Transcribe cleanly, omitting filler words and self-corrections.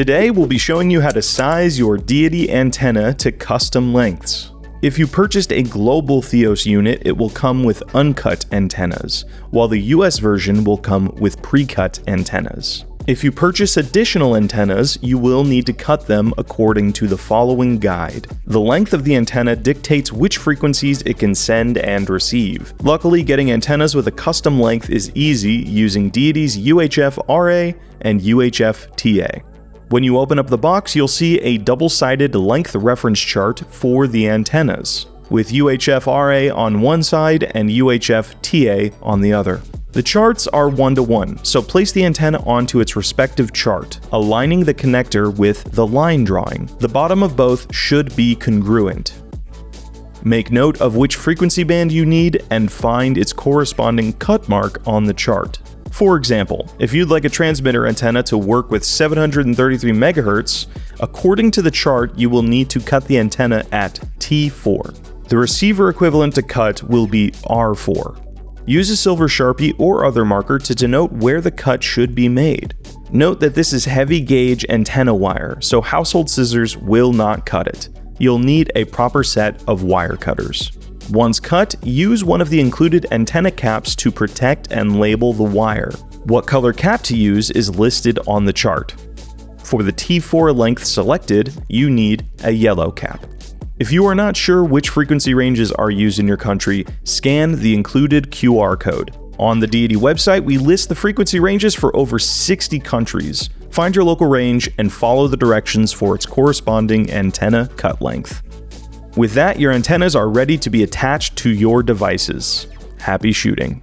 Today, we'll be showing you how to size your Deity antenna to custom lengths. If you purchased a global THEOS unit, it will come with uncut antennas, while the US version will come with pre-cut antennas. If you purchase additional antennas, you will need to cut them according to the following guide. The length of the antenna dictates which frequencies it can send and receive. Luckily, getting antennas with a custom length is easy using Deity's UHF RA and UHF TA. When you open up the box, you'll see a double-sided length reference chart for the antennas, with UHF RA on one side and UHF TA on the other. The charts are 1-to-1, so place the antenna onto its respective chart, aligning the connector with the line drawing. The bottom of both should be congruent. Make note of which frequency band you need and find its corresponding cut mark on the chart. For example, if you'd like a transmitter antenna to work with 733 MHz, according to the chart, you will need to cut the antenna at T4. The receiver equivalent to cut will be R4. Use a silver Sharpie or other marker to denote where the cut should be made. Note that this is heavy gauge antenna wire, so household scissors will not cut it. You'll need a proper set of wire cutters. Once cut, use one of the included antenna caps to protect and label the wire. What color cap to use is listed on the chart. For the T4 length selected, you need a yellow cap. If you are not sure which frequency ranges are used in your country, scan the included QR code. On the Deity website, we list the frequency ranges for over 60 countries. Find your local range and follow the directions for its corresponding antenna cut length. With that, your antennas are ready to be attached to your devices. Happy shooting!